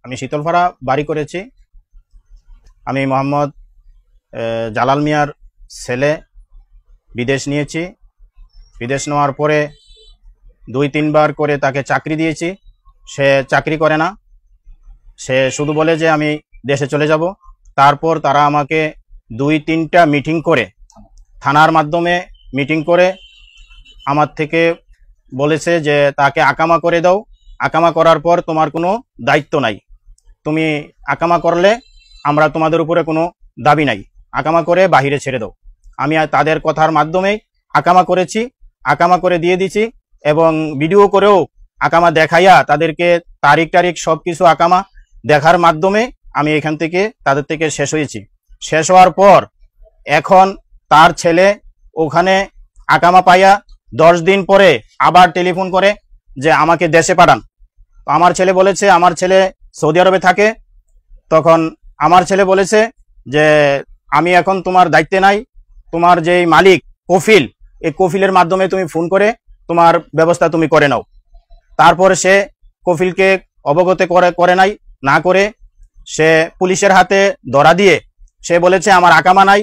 আমি শীতলপাড়া বাড়ি করেছি। আমি মোহাম্মদ জালাল মিয়ার ছেলে। বিদেশ নিয়েছি। বিদেশ নেওয়ার পরে 2-3 বার করে তাকে চাকরি দিয়েছি। সে চাকরি করে না, সে শুধু বলে যে আমি দেশে চলে যাব। তারপর তারা আমাকে 2-3টা মিটিং করে, থানার মাধ্যমে মিটিং করে আমার থেকে বলেছে যে তাকে আকামা করে দাও। আকামা করার পর তোমার কোনো দায়িত্ব নাই, তুমি আকামা করলে আমরা তোমাদের উপরে কোনো দাবি নাই, আকামা করে বাহিরে ছেড়ে দাও। আমি তাদের কথার মাধ্যমেই আকামা করেছি, আকামা করে দিয়ে দিছি এবং ভিডিও করেও আকামা দেখাইয়া তাদেরকে তারিখ সব কিছু আকামা দেখার মাধ্যমে আমি এখান থেকে তাদের থেকে শেষ হয়েছি। শেষ হওয়ার পর এখন তার ছেলে ওখানে আকামা পাইয়া 10 দিন পরে আবার টেলিফোন করে যে আমাকে দেশে পাঠান। আমার ছেলে বলেছে আমার ছেলে সৌদি আরবে থাকে। তখন আমার ছেলে বলেছে যে আমি এখন তোমার দায়িত্বে নাই, তোমার যে মালিক কফিল, এই কফিলের মাধ্যমে তুমি ফোন করে তোমার ব্যবস্থা তুমি করে নাও। তারপরে সে কফিলকে অবগত করে নাই, না করে সে পুলিশের হাতে ধরা দিয়ে সে বলেছে আমার আকামা নাই।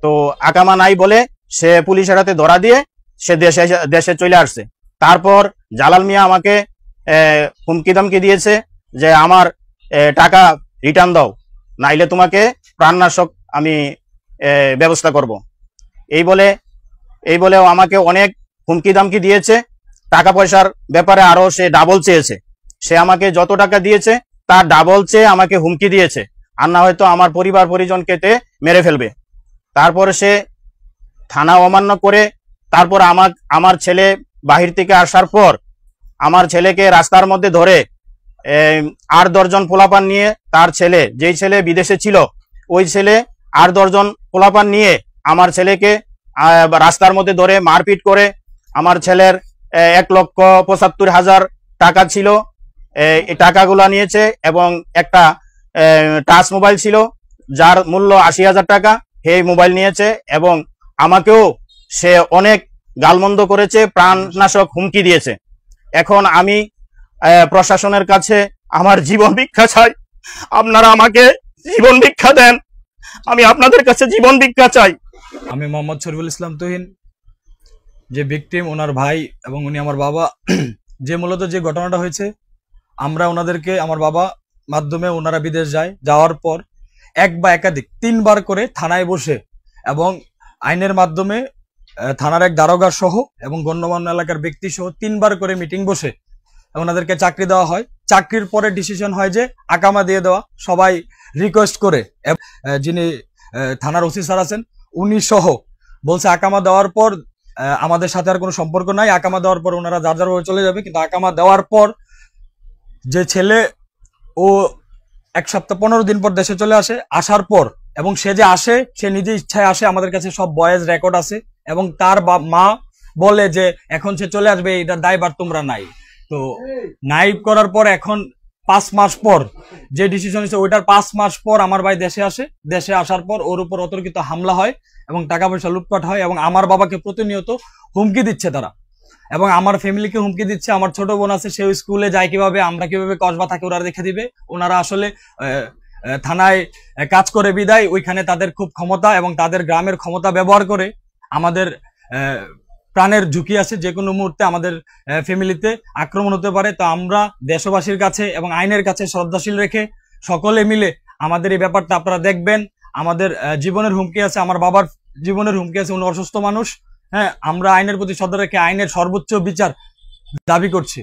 তো আকামা নাই বলে সে পুলিশের হাতে ধরা দিয়ে সে দেশে চলে আসছে। তারপর জালাল মিয়া আমাকে হুমকি ধমকি দিয়েছে যে আমার টাকা রিটার্ন দাও, নাইলে তোমাকে প্রাণনাশক আমি ব্যবস্থা করব। এই বলেও আমাকে অনেক হুমকি ধমকি দিয়েছে। টাকা পয়সার ব্যাপারে আরো সে ডাবল চেয়েছে। সে আমাকে যত টাকা দিয়েছে তার ডাবল চেয়ে আমাকে হুমকি দিয়েছে, আর না হয়তো আমার পরিবার পরিজন কেটে মেরে ফেলবে। তারপরে সে থানা অমান্য করে তারপর আমার ছেলে বাহির থেকে আসার পর আমার ছেলেকে রাস্তার মধ্যে ধরে 8-10 জন পোলাপান নিয়ে, তার ছেলে যেই ছেলে বিদেশে ছিল ওই ছেলে 8-10 জন পোলাপান নিয়ে আমার ছেলেকে রাস্তার মধ্যে ধরে মারপিট করে আমার ছেলের 1,75,000 টাকা ছিল, এই টাকাগুলা নিয়েছে এবং একটা টাচ মোবাইল ছিল যার মূল্য 80,000 টাকা, এই মোবাইল নিয়েছে। এবং আমাকেও সে অনেক গালমন্দ করেছে, প্রাণনাশক হুমকি দিয়েছে। এখন আমি প্রশাসনের কাছে আমার জীবন ভিক্ষা চাই, আপনারা আমাকে জীবন ভিক্ষা দেন, আমি আপনাদের কাছে জীবন ভিক্ষা চাই। আমি মোহাম্মদ শরীফুল ইসলাম তুহিন, যে ভিকটিম ওনার ভাই এবং উনি আমার বাবা। যে মূলত যে ঘটনাটা হয়েছে, আমরা ওনাদেরকে আমার বাবা মাধ্যমে ওনারা বিদেশ যায়, যাওয়ার পর এক বা একাধিক 3 বার করে থানায় বসে এবং আইনের মাধ্যমে থানার এক দারোগা সহ এবং গণ্যমান্য এলাকার ব্যক্তি সহ 3 বার করে মিটিং বসে ওনাদেরকে চাকরি দেওয়া হয়। চাকরির পরে ডিসিশন হয় যে আকামা দিয়ে দেওয়া, সবাই রিকোয়েস্ট করে যিনি থানার ওসি স্যার আছেন উনি সহ বলছে আকামা দেওয়ার পর আমাদের সাথে আর কোনো সম্পর্ক নাই, আকামা দেওয়ার পর ওনারা যার যার ভাবে চলে যাবে। কিন্তু আকামা দেওয়ার পর যে ছেলে ও 1 সপ্তাহ 15 দিন পর দেশে চলে আসে, আসার পর এবং সে যে আসে সে নিজে ইচ্ছায় আসে, আমাদের কাছে সব ভয়েস রেকর্ড আছে এবং তার মা বলে যে এখন সে চলে আসবে, এটা দায়ভার তোমরা নাই। তো নাই করার পর এখন 5 মাস পর যে ডিসিশন হয়েছে ওইটার 5 মাস পর আমার ভাই দেশে আসে। দেশে আসার পর ওর উপর অতর্কিত হামলা হয় এবং টাকা পয়সা লুটপাট হয় এবং আমার বাবাকে প্রতিনিয়ত হুমকি দিচ্ছে তারা, এবং আমার ফ্যামিলিকে হুমকি দিচ্ছে। আমার ছোট বোন আছে, সে স্কুলে যায় কিভাবে, আমরা কিভাবে কসবা থাকি ওরা দেখে দিবে। ওনারা আসলে থানায় কাজ করে বিদায়, ওইখানে তাদের খুব ক্ষমতা এবং তাদের গ্রামের ক্ষমতা ব্যবহার করে আমাদের প্রাণের ঝুঁকি আছে, যে কোনো মুহূর্তে আমাদের ফ্যামিলিতে আক্রমণ হতে পারে। তো আমরা দেশবাসীর কাছে এবং আইনের কাছে শ্রদ্ধাশীল রেখে সকলে মিলে আমাদের এই ব্যাপারটা আপনারা দেখবেন। আমাদের জীবনের হুমকি আছে, আমার বাবার জীবনের হুমকি আছে, উনি অসুস্থ মানুষ। হ্যাঁ, আমরা আইনের প্রতি শ্রদ্ধা রেখে আইনের সর্বোচ্চ বিচার দাবি করছি।